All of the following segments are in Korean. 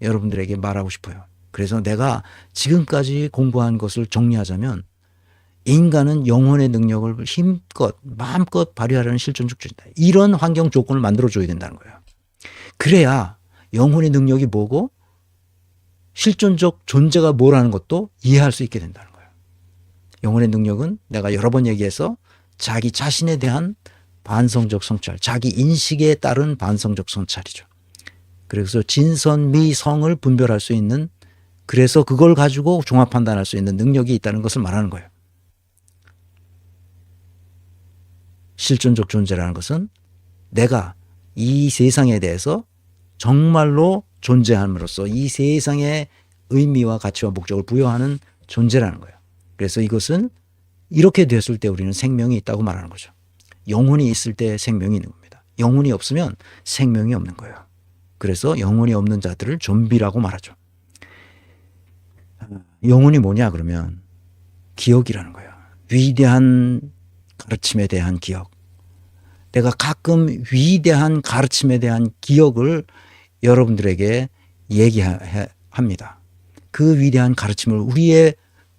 여러분들에게 말하고 싶어요. 그래서 내가 지금까지 공부한 것을 정리하자면 인간은 영혼의 능력을 힘껏 마음껏 발휘하려는 실존적 존재다. 이런 환경 조건을 만들어줘야 된다는 거예요. 그래야 영혼의 능력이 뭐고 실존적 존재가 뭐라는 것도 이해할 수 있게 된다는 거예요. 영혼의 능력은 내가 여러 번 얘기해서 자기 자신에 대한 반성적 성찰, 자기 인식에 따른 반성적 성찰이죠. 그래서 진선, 미, 성을 분별할 수 있는, 그래서 그걸 가지고 종합 판단할 수 있는 능력이 있다는 것을 말하는 거예요. 실존적 존재라는 것은 내가 이 세상에 대해서 정말로 존재함으로써 이 세상의 의미와 가치와 목적을 부여하는 존재라는 거예요. 그래서 이것은 이렇게 됐을 때 우리는 생명이 있다고 말하는 거죠. 영혼이 있을 때 생명이 있는 겁니다. 영혼이 없으면 생명이 없는 거예요. 그래서 영혼이 없는 자들을 좀비라고 말하죠. 영혼이 뭐냐 그러면 기억이라는 거예요. 위대한 가르침에 대한 기억. 내가 가끔 위대한 가르침에 대한 기억을 여러분들에게 얘기합니다. 그 위대한 가르침을 우리의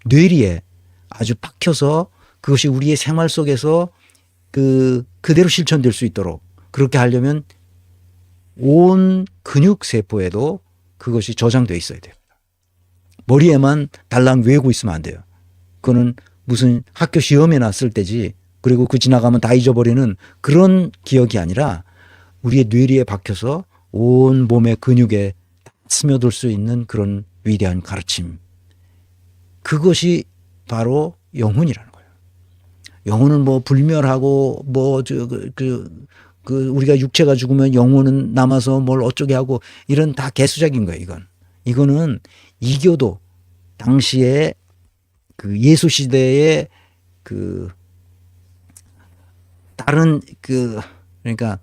뇌리에 아주 박혀서 그것이 우리의 생활 속에서 그대로 실천될 수 있도록 그렇게 하려면 온 근육 세포에도 그것이 저장되어 있어야 돼요. 머리에만 달랑 외우고 있으면 안 돼요. 그거는 무슨 학교 시험에 났을 때지, 그리고 그 지나가면 다 잊어버리는 그런 기억이 아니라 우리의 뇌리에 박혀서 온 몸의 근육에 스며들 수 있는 그런 위대한 가르침. 그것이 바로 영혼이라는 거예요. 영혼은 뭐 불멸하고 우리가 육체가 죽으면 영혼은 남아서 뭘 어쩌게 하고 이런 다 개수작인 거예요. 이거는 이교도 당시에 그 예수 시대의 다른 그러니까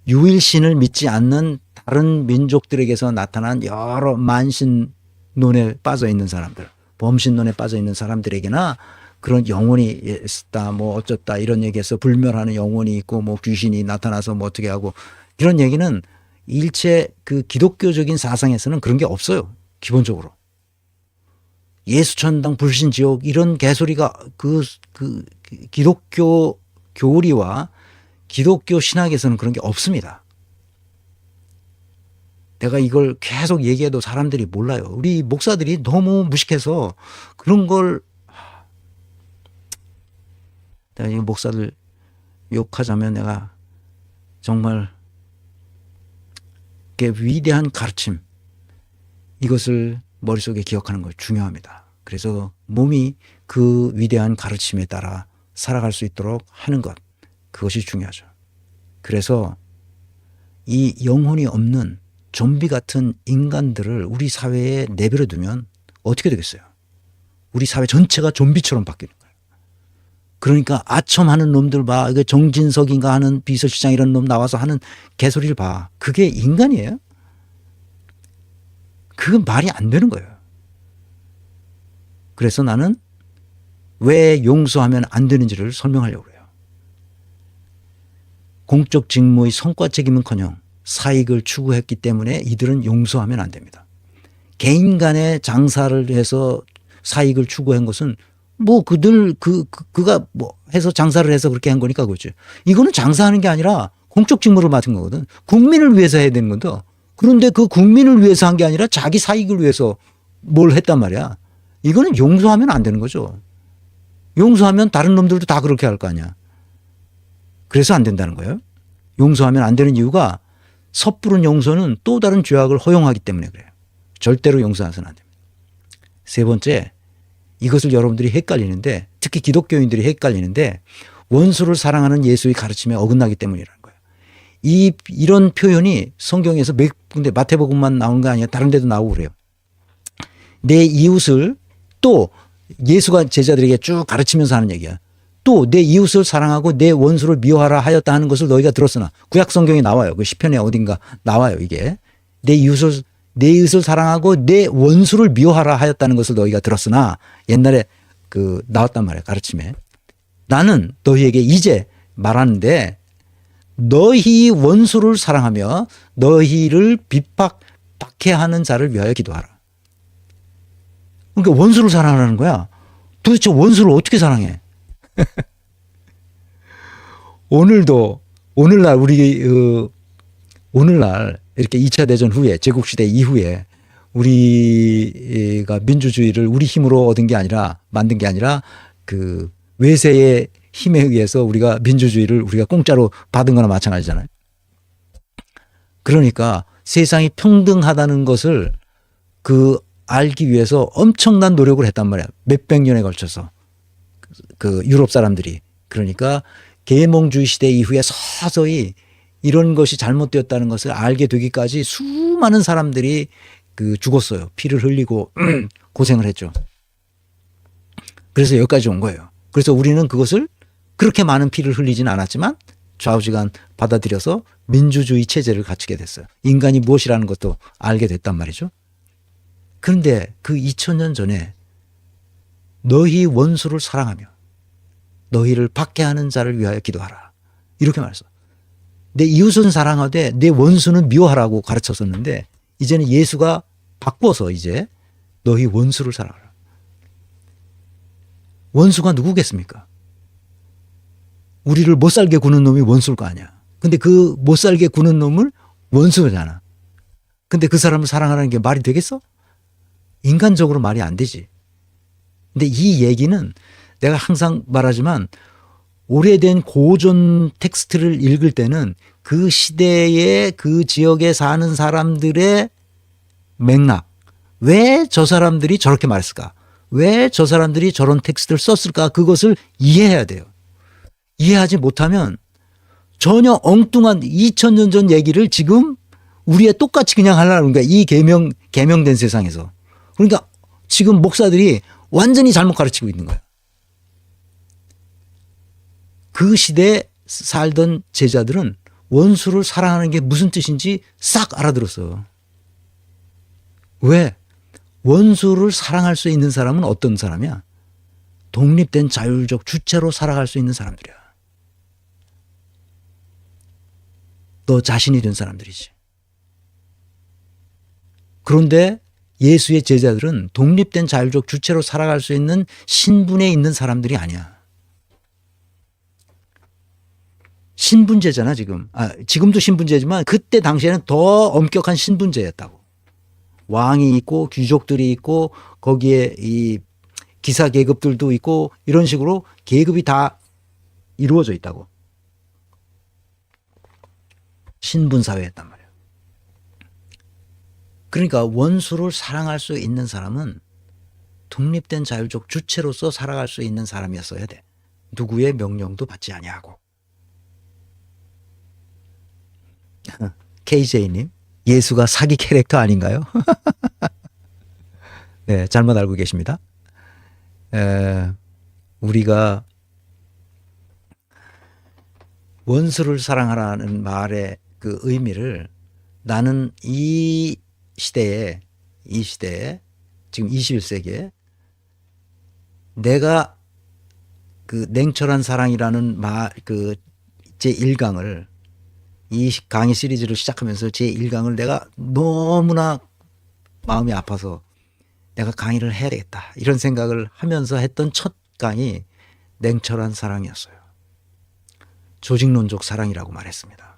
유일신을 믿지 않는 다른 민족들에게서 나타난 여러 만신론에 빠져 있는 사람들, 범신론에 빠져 있는 사람들에게나 그런 영혼이 있다, 뭐 어쩌다 이런 얘기해서 불멸하는 영혼이 있고 뭐 귀신이 나타나서 뭐 어떻게 하고 이런 얘기는 일체 그 기독교적인 사상에서는 그런 게 없어요. 기본적으로. 예수천당 불신지옥 이런 개소리가 그 기독교 교리와 기독교 신학에서는 그런 게 없습니다. 내가 이걸 계속 얘기해도 사람들이 몰라요. 우리 목사들이 너무 무식해서 그런 걸, 내가 이 목사들 욕하자면 내가 정말 위대한 가르침, 이것을 머릿속에 기억하는 거 중요합니다. 그래서 몸이 그 위대한 가르침에 따라 살아갈 수 있도록 하는 것, 그것이 중요하죠. 그래서 이 영혼이 없는 좀비 같은 인간들을 우리 사회에 내버려 두면 어떻게 되겠어요? 우리 사회 전체가 좀비처럼 바뀌는 거예요. 그러니까 아첨하는 놈들 봐. 이거 정진석인가 하는 비서실장 이런 놈 나와서 하는 개소리를 봐. 그게 인간이에요? 그건 말이 안 되는 거예요. 그래서 나는 왜 용서하면 안 되는지를 설명하려고 해요. 공적 직무의 성과 책임은커녕 사익을 추구했기 때문에 이들은 용서하면 안 됩니다. 개인 간의 장사를 해서 사익을 추구한 것은 뭐 그가 뭐 해서 장사를 해서 그렇게 한 거니까 그렇지. 이거는 장사하는 게 아니라 공적 직무를 맡은 거거든. 국민을 위해서 해야 되는 건데, 그런데 그 국민을 위해서 한 게 아니라 자기 사익을 위해서 뭘 했단 말이야. 이거는 용서하면 안 되는 거죠. 용서하면 다른 놈들도 다 그렇게 할 거 아니야. 그래서 안 된다는 거예요. 용서하면 안 되는 이유가 섣부른 용서는 또 다른 죄악을 허용하기 때문에 그래요. 절대로 용서해서는 안 됩니다. 세 번째, 이것을 여러분들이 헷갈리는데, 특히 기독교인들이 헷갈리는데, 원수를 사랑하는 예수의 가르침에 어긋나기 때문이라는 거예요. 이런 표현이 성경에서 몇 군데, 마태복음만 나온 거 아니야. 다른 데도 나오고 그래요. 내 이웃을, 또 예수가 제자들에게 쭉 가르치면서 하는 얘기야. 또 내 이웃을 사랑하고 내 원수를 미워하라 하였다 하는 것을 너희가 들었으나, 구약 성경에 나와요. 그 시편에 어딘가 나와요. 이게 내 이웃을 사랑하고 내 원수를 미워하라 하였다는 것을 너희가 들었으나, 옛날에 나왔단 말이에요. 가르침에. 나는 너희에게 이제 말하는데, 너희 원수를 사랑하며 너희를 박해하는 자를 위하여 기도하라. 그러니까 원수를 사랑하라는 거야. 도대체 원수를 어떻게 사랑해? 오늘도 오늘날 오늘날 이렇게 2차 대전 후에 제국시대 이후에 우리가 민주주의를 우리 힘으로 얻은 게 아니라 만든 게 아니라 그 외세의 힘에 의해서 우리가 민주주의를 우리가 공짜로 받은 거나 마찬가지잖아요. 그러니까 세상이 평등하다는 것을 알기 위해서 엄청난 노력을 했단 말이야. 몇백 년에 걸쳐서 그 유럽 사람들이. 그러니까 계몽주의 시대 이후에 서서히 이런 것이 잘못되었다는 것을 알게 되기까지 수많은 사람들이 죽었어요. 피를 흘리고 고생을 했죠. 그래서 여기까지 온 거예요. 그래서 우리는 그것을 그렇게 많은 피를 흘리진 않았지만 좌우지간 받아들여서 민주주의 체제를 갖추게 됐어요. 인간이 무엇이라는 것도 알게 됐단 말이죠. 그런데 그 2000년 전에 너희 원수를 사랑하며 너희를 박해하는 자를 위하여 기도하라. 이렇게 말했어. 내 이웃은 사랑하되 내 원수는 미워하라고 가르쳤었는데 이제는 예수가 바꿔서 이제 너희 원수를 사랑하라. 원수가 누구겠습니까? 우리를 못 살게 구는 놈이 원수일 거 아니야. 근데 그 못 살게 구는 놈을 원수잖아. 근데 그 사람을 사랑하라는 게 말이 되겠어? 인간적으로 말이 안 되지. 근데 이 얘기는 내가 항상 말하지만 오래된 고전 텍스트를 읽을 때는 그 시대의 그 지역에 사는 사람들의 맥락, 왜 저 사람들이 저렇게 말했을까? 왜 저 사람들이 저런 텍스트를 썼을까? 그것을 이해해야 돼요. 이해하지 못하면 전혀 엉뚱한 2000년 전 얘기를 지금 우리의 똑같이 그냥 하려는 거야. 이 개명된 세상에서. 그러니까 지금 목사들이 완전히 잘못 가르치고 있는 거야. 그 시대에 살던 제자들은 원수를 사랑하는 게 무슨 뜻인지 싹 알아들었어. 왜? 원수를 사랑할 수 있는 사람은 어떤 사람이야? 독립된 자율적 주체로 살아갈 수 있는 사람들이야. 너 자신이 된 사람들이지. 그런데 예수의 제자들은 독립된 자율적 주체로 살아갈 수 있는 신분에 있는 사람들이 아니야. 신분제잖아 지금. 지금도 신분제지만 그때 당시에는 더 엄격한 신분제였다고. 왕이 있고 귀족들이 있고 거기에 이 기사 계급들도 있고 이런 식으로 계급이 다 이루어져 있다고. 신분사회였단 말이에요. 그러니까 원수를 사랑할 수 있는 사람은 독립된 자율적 주체로서 살아갈 수 있는 사람이었어야 돼. 누구의 명령도 받지 아니하고. KJ님, 예수가 사기 캐릭터 아닌가요? 네, 잘못 알고 계십니다. 우리가 원수를 사랑하라는 말의 그 의미를 나는 이 시대에 지금 21세기에 내가 그 냉철한 사랑이라는 제 1강을 이 강의 시리즈를 시작하면서 제 1강을 내가 너무나 마음이 아파서 내가 강의를 해야 되겠다 이런 생각을 하면서 했던 첫 강이 냉철한 사랑이었어요. 조직론적 사랑이라고 말했습니다.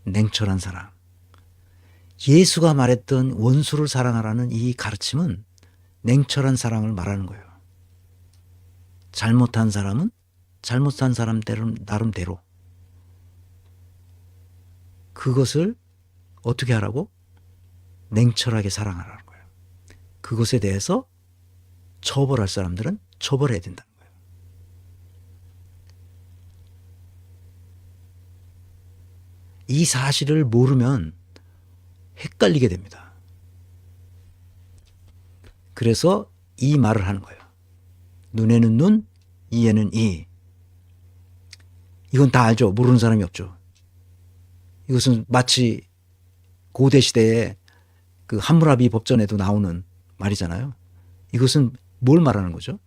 냉철한 사랑. 예수가 말했던 원수를 사랑하라는 이 가르침은 냉철한 사랑을 말하는 거예요. 잘못한 사람은 잘못한 사람대로 나름대로 그것을 어떻게 하라고? 냉철하게 사랑하라는 거예요. 그것에 대해서 처벌할 사람들은 처벌해야 된다는 거예요. 이 사실을 모르면 헷갈리게 됩니다. 그래서 이 말을 하는 거예요. 눈에는 눈, 이에는 이. 이건 다 알죠. 모르는 사람이 없죠. 이것은 마치 고대 시대에 그 함무라비 법전에도 나오는 말이잖아요. 이것은 뭘 말하는 거죠?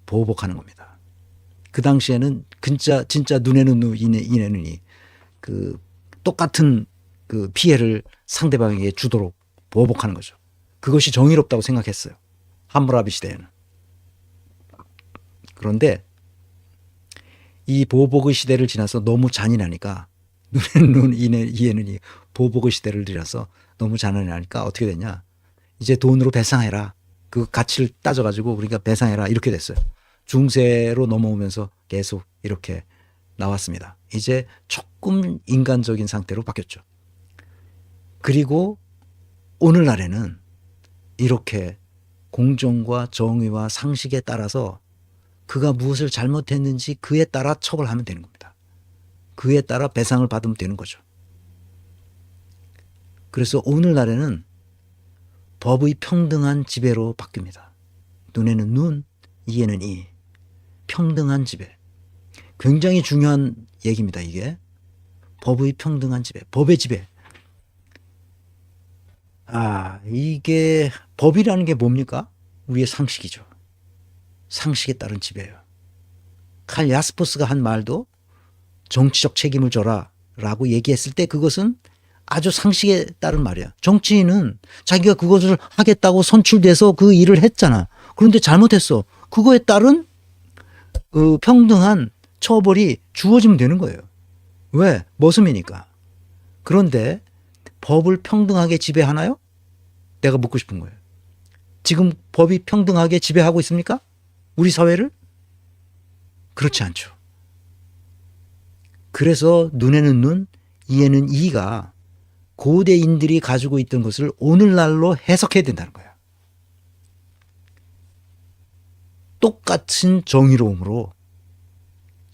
보복하는 겁니다. 그 당시에는 진짜 눈에는 눈, 이에는 이. 똑같은 그 피해를 상대방에게 주도록 보복하는 거죠. 그것이 정의롭다고 생각했어요. 함무라비 시대에는. 그런데 이 보복의 시대를 지나서 너무 잔인하니까 눈에는 눈, 이에는 이 보복의 시대를 지나서 너무 잔인하니까 어떻게 됐냐. 이제 돈으로 배상해라. 그 가치를 따져가지고 우리가 배상해라. 이렇게 됐어요. 중세로 넘어오면서 계속 이렇게 나왔습니다. 이제 조금 인간적인 상태로 바뀌었죠. 그리고 오늘날에는 이렇게 공정과 정의와 상식에 따라서 그가 무엇을 잘못했는지 그에 따라 처벌하면 되는 겁니다. 그에 따라 배상을 받으면 되는 거죠. 그래서 오늘날에는 법의 평등한 지배로 바뀝니다. 눈에는 눈, 이에는 이. 평등한 지배. 굉장히 중요한 얘기입니다. 이게. 법의 평등한 지배. 법의 지배. 이게 법이라는 게 뭡니까? 우리의 상식이죠. 상식에 따른 지배예요. 칼 야스퍼스가 한 말도 정치적 책임을 져라 라고 얘기했을 때 그것은 아주 상식에 따른 말이야. 정치인은 자기가 그것을 하겠다고 선출돼서 그 일을 했잖아. 그런데 잘못했어. 그거에 따른 그 평등한 처벌이 주어지면 되는 거예요. 왜? 머슴이니까. 그런데 법을 평등하게 지배하나요? 내가 묻고 싶은 거예요. 지금 법이 평등하게 지배하고 있습니까? 우리 사회를? 그렇지 않죠. 그래서 눈에는 눈, 이에는 이가 고대인들이 가지고 있던 것을 오늘날로 해석해야 된다는 거야. 똑같은 정의로움으로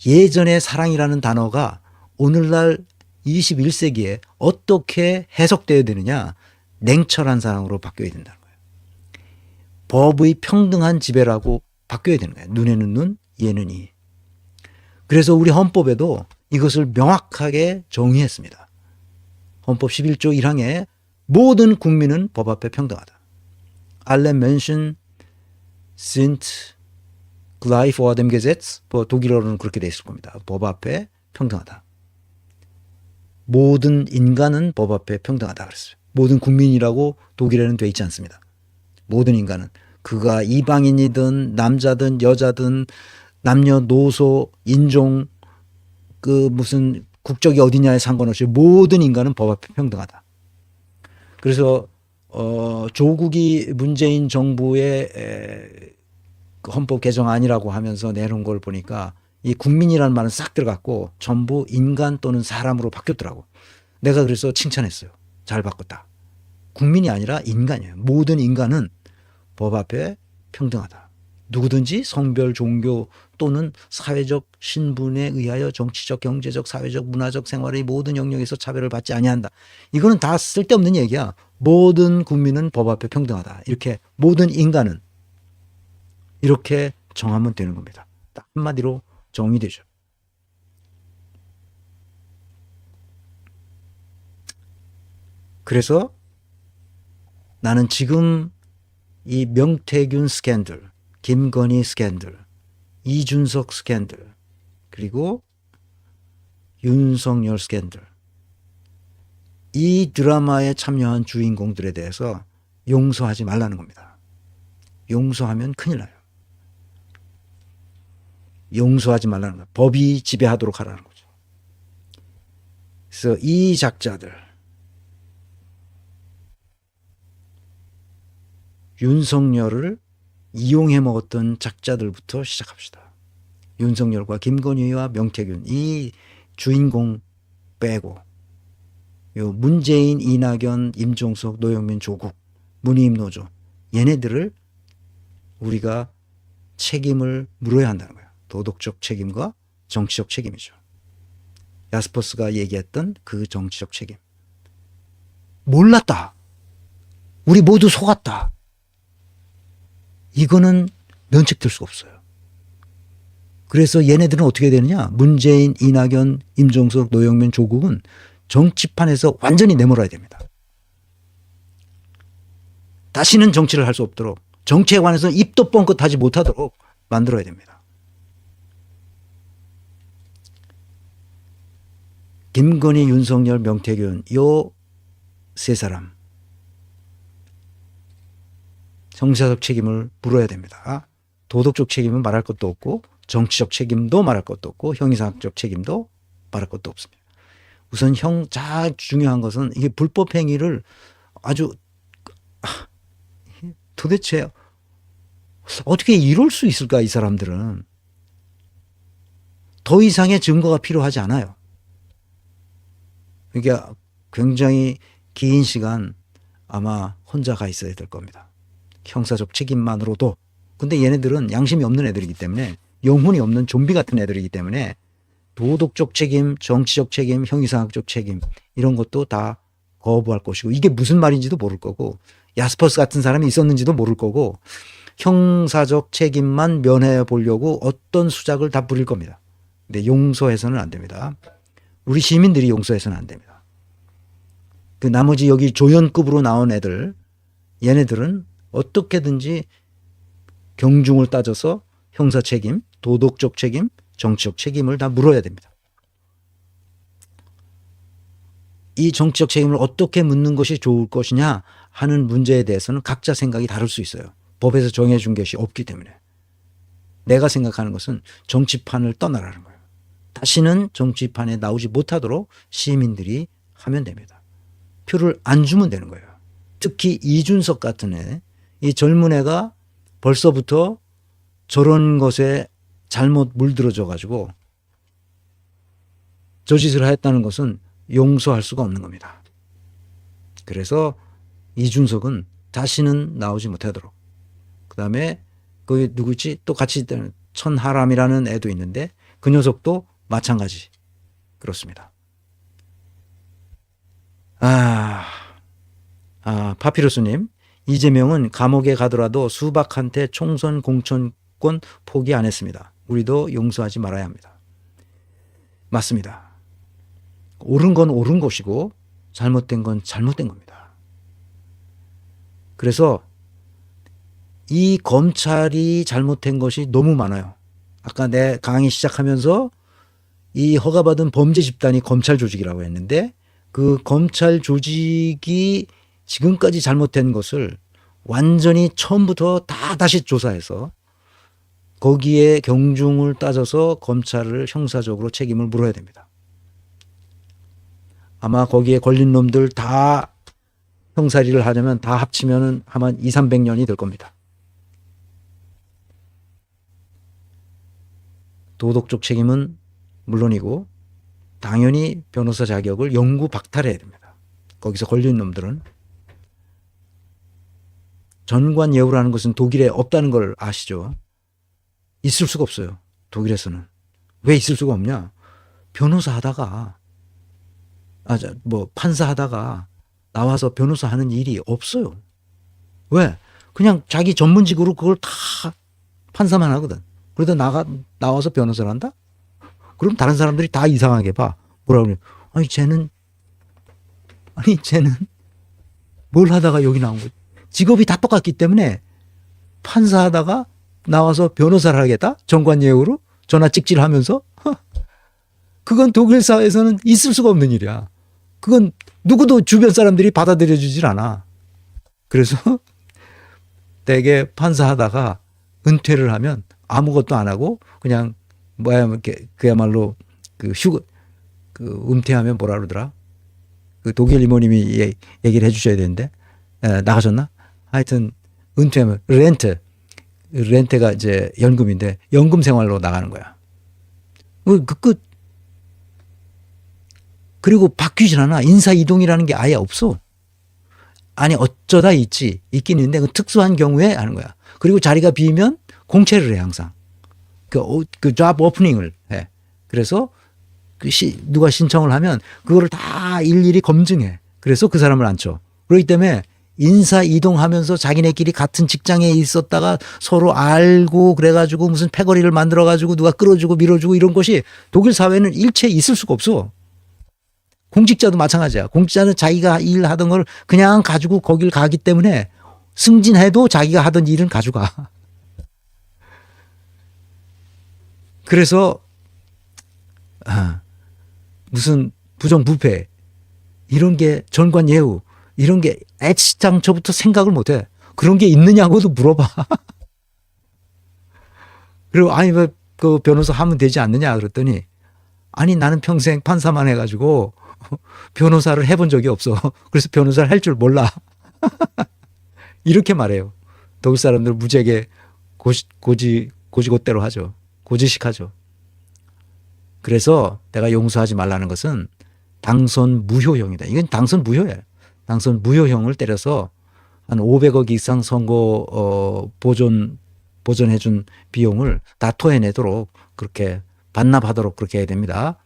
예전의 사랑이라는 단어가 오늘날 21세기에 어떻게 해석되어야 되느냐, 냉철한 사랑으로 바뀌어야 된다는 거예요. 법의 평등한 지배라고 바뀌어야 되는 거예요. 눈에는 눈, 이에는 이. 그래서 우리 헌법에도 이것을 명확하게 정의했습니다. 헌법 11조 1항에 모든 국민은 법 앞에 평등하다. Alle Menschen sind gleich vor dem Gesetz. 독일어로는 그렇게 돼 있을 겁니다. 법 앞에 평등하다. 모든 인간은 법 앞에 평등하다 그랬어요. 모든 국민이라고 독일에는 돼 있지 않습니다. 모든 인간은. 그가 이방인이든 남자든 여자든 남녀노소 인종 그 무슨 국적이 어디냐에 상관없이 모든 인간은 법 앞에 평등하다. 그래서 조국이 문재인 정부의 헌법 개정안이라고 하면서 내놓은 걸 보니까 이 국민이라는 말은 싹 들어갔고 전부 인간 또는 사람으로 바뀌었더라고. 내가 그래서 칭찬했어요. 잘 바꿨다. 국민이 아니라 인간이에요. 모든 인간은 법 앞에 평등하다. 누구든지 성별, 종교 또는 사회적 신분에 의하여 정치적, 경제적, 사회적, 문화적 생활의 모든 영역에서 차별을 받지 아니한다. 이거는 다 쓸데없는 얘기야. 모든 국민은 법 앞에 평등하다. 이렇게 모든 인간은 이렇게 정하면 되는 겁니다. 딱 한마디로 정의되죠. 그래서 나는 지금 이 명태균 스캔들, 김건희 스캔들, 이준석 스캔들, 그리고 윤석열 스캔들, 이 드라마에 참여한 주인공들에 대해서 용서하지 말라는 겁니다. 용서하면 큰일 나요. 용서하지 말라는 거예요. 법이 지배하도록 하라는 거죠. 그래서 이 작자들, 윤석열을 이용해 먹었던 작자들부터 시작합시다. 윤석열과 김건희와 명태균 이 주인공 빼고 요 문재인, 이낙연, 임종석, 노영민, 조국, 문희임, 노조 얘네들을 우리가 책임을 물어야 한다는 거예요. 도덕적 책임과 정치적 책임이죠. 야스퍼스가 얘기했던 그 정치적 책임. 몰랐다. 우리 모두 속았다. 이거는 면책될 수가 없어요. 그래서 얘네들은 어떻게 되느냐. 문재인, 이낙연, 임종석, 노영민, 조국은 정치판에서 완전히 내몰아야 됩니다. 다시는 정치를 할 수 없도록 정치에 관해서 입도 뻥끗하지 못하도록 만들어야 됩니다. 김건희, 윤석열, 명태균 요 세 사람 형사적 책임을 물어야 됩니다. 도덕적 책임은 말할 것도 없고 정치적 책임도 말할 것도 없고 형사적 책임도 말할 것도 없습니다. 우선 중요한 것은 이게 불법 행위를 아주 도대체 어떻게 이럴 수 있을까 이 사람들은. 더 이상의 증거가 필요하지 않아요. 이게 굉장히 긴 시간 아마 혼자 가 있어야 될 겁니다. 형사적 책임만으로도. 근데 얘네들은 양심이 없는 애들이기 때문에 영혼이 없는 좀비 같은 애들이기 때문에 도덕적 책임, 정치적 책임, 형사학적 책임 이런 것도 다 거부할 것이고 이게 무슨 말인지도 모를 거고 야스퍼스 같은 사람이 있었는지도 모를 거고 형사적 책임만 면해 보려고 어떤 수작을 다 부릴 겁니다. 근데 용서해서는 안 됩니다. 우리 시민들이 용서해서는 안 됩니다. 그 나머지 여기 조연급으로 나온 애들 얘네들은 어떻게든지 경중을 따져서 형사 책임, 도덕적 책임, 정치적 책임을 다 물어야 됩니다. 이 정치적 책임을 어떻게 묻는 것이 좋을 것이냐 하는 문제에 대해서는 각자 생각이 다를 수 있어요. 법에서 정해준 것이 없기 때문에. 내가 생각하는 것은 정치판을 떠나라는 거예요. 다시는 정치판에 나오지 못하도록 시민들이 하면 됩니다. 표를 안 주면 되는 거예요. 특히 이준석 같은 애, 이 젊은 애가 벌써부터 저런 것에 잘못 물들어져 가지고 저 짓을 했다는 것은 용서할 수가 없는 겁니다. 그래서 이준석은 다시는 나오지 못하도록. 그 다음에 그 누구지? 또 같이 있다는 천하람이라는 애도 있는데 그 녀석도 마찬가지. 그렇습니다. 파피루스님, 이재명은 감옥에 가더라도 수박한테 총선 공천권 포기 안 했습니다. 우리도 용서하지 말아야 합니다. 맞습니다. 옳은 건 옳은 것이고 잘못된 건 잘못된 겁니다. 그래서 이 검찰이 잘못된 것이 너무 많아요. 아까 내 강의 시작하면서 이 허가받은 범죄 집단이 검찰 조직이라고 했는데 그 검찰 조직이 지금까지 잘못된 것을 완전히 처음부터 다 다시 조사해서 거기에 경중을 따져서 검찰을 형사적으로 책임을 물어야 됩니다. 아마 거기에 걸린 놈들 다 형사리를 하려면 다 합치면 아마 200~300년이 될 겁니다. 도덕적 책임은 물론이고 당연히 변호사 자격을 영구 박탈해야 됩니다. 거기서 걸린 놈들은. 전관예우라는 것은 독일에 없다는 걸 아시죠? 있을 수가 없어요. 독일에서는. 왜 있을 수가 없냐? 변호사 하다가 판사 하다가 나와서 변호사 하는 일이 없어요. 왜? 그냥 자기 전문직으로 그걸 다 판사만 하거든. 그러다 나와서 변호사를 한다? 그럼 다른 사람들이 다 이상하게 봐. 뭐라고 그래? 아니 쟤는 뭘 하다가 여기 나온 거지? 직업이 다 똑같기 때문에 판사 하다가 나와서 변호사를 하겠다? 전관예우로? 전화 찍질하면서? 그건 독일 사회에서는 있을 수가 없는 일이야. 그건 누구도 주변 사람들이 받아들여 주질 않아. 그래서 대개 판사 하다가 은퇴를 하면 아무것도 안 하고 그냥 그야말로 은퇴하면 뭐라 그러더라? 그 독일 이모님이 얘기를 해주셔야 되는데 나가셨나? 하여튼 은퇴하면 렌트가 이제 연금인데 연금 생활로 나가는 거야. 끝. 그리고 바뀌질 않아. 인사 이동이라는 게 아예 없어. 아니 어쩌다 있긴 있는데 그 특수한 경우에 하는 거야. 그리고 자리가 비면 공채를 해 항상. 그 잡 오프닝을 해. 그래서 누가 신청을 하면 그거를 다 일일이 검증해. 그래서 그 사람을 앉혀. 그렇기 때문에 인사 이동하면서 자기네끼리 같은 직장에 있었다가 서로 알고 그래가지고 무슨 패거리를 만들어가지고 누가 끌어주고 밀어주고 이런 것이 독일 사회는 일체 있을 수가 없어. 공직자도 마찬가지야. 공직자는 자기가 일하던 걸 그냥 가지고 거길 가기 때문에 승진해도 자기가 하던 일은 가져가. 그래서 무슨 부정부패 이런 게 전관예우 이런 게 애시장초부터 생각을 못해. 그런 게 있느냐고도 물어봐. 그리고 아니 왜 그 변호사 하면 되지 않느냐 그랬더니 아니 나는 평생 판사만 해가지고 변호사를 해본 적이 없어. 그래서 변호사를 할 줄 몰라. 이렇게 말해요. 독일 사람들 무지하게 고지고대로 하죠. 고지식하죠. 그래서 내가 용서하지 말라는 것은 당선 무효형이다. 이건 당선 무효예요. 당선 무효형을 때려서 한 500억 이상 선거 보존해준 비용을 다 토해내도록 그렇게 반납하도록 그렇게 해야 됩니다.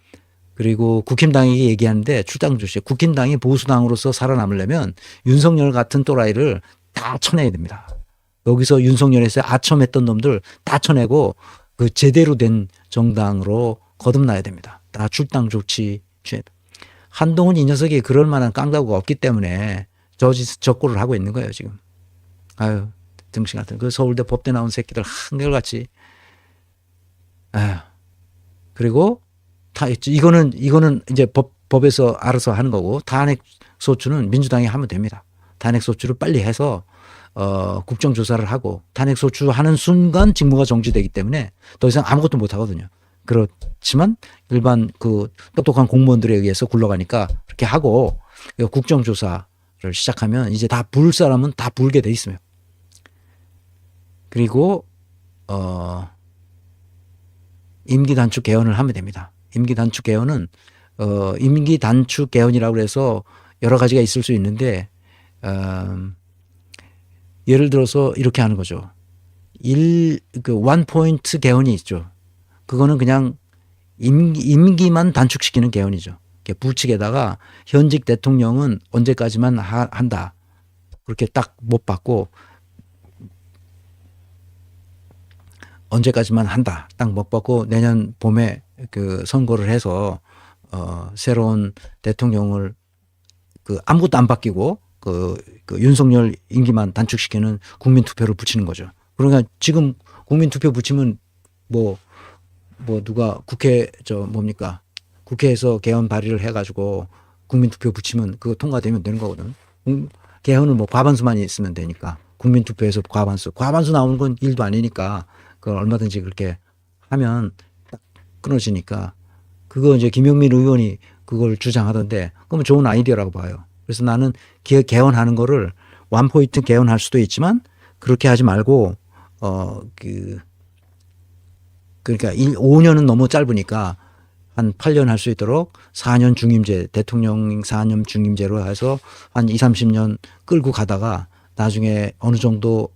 그리고 국힘당에게 얘기하는데 출당 주시 국힘당이 보수당으로서 살아남으려면 윤석열 같은 또라이를 다 쳐내야 됩니다. 여기서 윤석열에서 아첨했던 놈들 다 쳐내고 그 제대로 된 정당으로 거듭나야 됩니다. 다 출당 조치 취해. 한동훈 이 녀석이 그럴 만한 깡다구가 없기 때문에 저꼴을 하고 있는 거예요 지금. 아유 등신 같은 그 서울대 법대 나온 새끼들 한결같이. 아유 그리고 이거는 이제 법에서 알아서 하는 거고 탄핵 소추는 민주당이 하면 됩니다. 탄핵 소추를 빨리 해서 국정조사를 하고 탄핵 소추하는 순간 직무가 정지되기 때문에 더 이상 아무것도 못 하거든요. 그렇지만 일반 그 똑똑한 공무원들에 의해서 굴러가니까 그렇게 하고 국정조사를 시작하면 이제 다 불 사람은 다 불게 돼 있어요. 그리고 임기 단축 개헌을 하면 됩니다. 임기 단축 개헌은 임기 단축 개헌이라고 해서 여러 가지가 있을 수 있는데 예를 들어서 이렇게 하는 거죠. 원 포인트 개헌이 있죠. 그거는 그냥 임기만 단축시키는 개헌이죠. 부칙에다가 현직 대통령은 언제까지만 한다. 그렇게 딱 못 받고 언제까지만 한다. 딱 못 받고 내년 봄에 그 선거를 해서 새로운 대통령을 그 아무것도 안 바뀌고 그 윤석열 임기만 단축시키는 국민 투표를 붙이는 거죠. 그러니까 지금 국민 투표 붙이면 뭐 누가 국회에서 개헌 발의를 해가지고 국민 투표 붙이면 그거 통과되면 되는 거거든. 개헌은 뭐 과반수만 있으면 되니까 국민 투표에서 과반수 나오는 건 일도 아니니까 그걸 얼마든지 그렇게 하면 딱 끊어지니까 그거 이제 김용민 의원이 그걸 주장하던데 그러면 좋은 아이디어라고 봐요. 그래서 나는 개헌하는 거를 원포인트 개헌할 수도 있지만 그렇게 하지 말고 그러니까 5년은 너무 짧으니까 한 8년 할 수 있도록 4년 중임제 대통령 4년 중임제로 해서 한 20-30년 끌고 가다가 나중에 어느 정도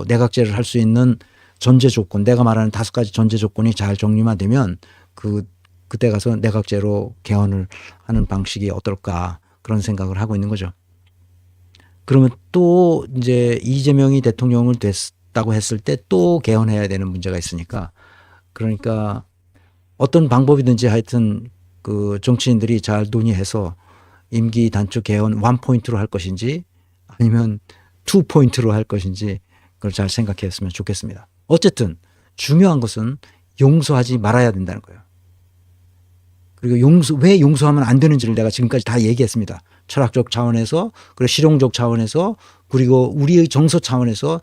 내각제를 할 수 있는 전제 조건 내가 말하는 5가지 전제 조건이 잘 정리만 되면 그때 가서 내각제로 개헌을 하는 방식이 어떨까 그런 생각을 하고 있는 거죠. 그러면 또 이제 이재명이 대통령을 됐다고 했을 때 또 개헌해야 되는 문제가 있으니까 그러니까 어떤 방법이든지 하여튼 그 정치인들이 잘 논의해서 임기 단축 개헌 1포인트로 할 것인지 아니면 2포인트로 할 것인지 그걸 잘 생각했으면 좋겠습니다. 어쨌든 중요한 것은 용서하지 말아야 된다는 거예요. 그리고 왜 용서하면 안 되는지를 내가 지금까지 다 얘기했습니다. 철학적 차원에서 그리고 실용적 차원에서 그리고 우리의 정서 차원에서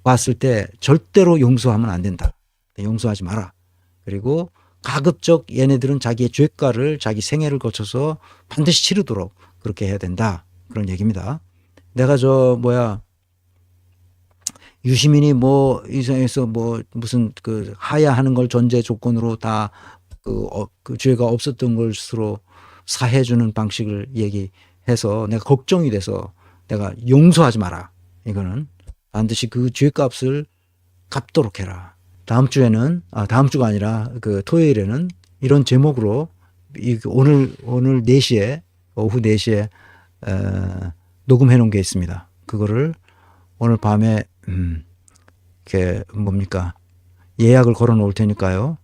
봤을 때 절대로 용서하면 안 된다. 용서하지 마라. 그리고 가급적 얘네들은 자기의 죄가를 자기 생애를 거쳐서 반드시 치르도록 그렇게 해야 된다. 그런 얘기입니다. 내가 유시민이 이상해서 무슨 그 하야하는 걸 전제 조건으로 다 그 죄가 없었던 것으로 사해주는 방식을 얘기해서 내가 걱정이 돼서 내가 용서하지 마라. 이거는 반드시 그 죄값을 갚도록 해라. 다음 주가 아니라 그 토요일에는 이런 제목으로 오늘 4시에 오후 4시에 녹음해 놓은 게 있습니다. 그거를 오늘 밤에 예약을 걸어 놓을 테니까요.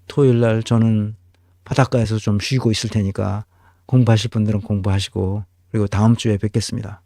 토요일 날 저는 바닷가에서 좀 쉬고 있을 테니까 공부하실 분들은 공부하시고 그리고 다음 주에 뵙겠습니다.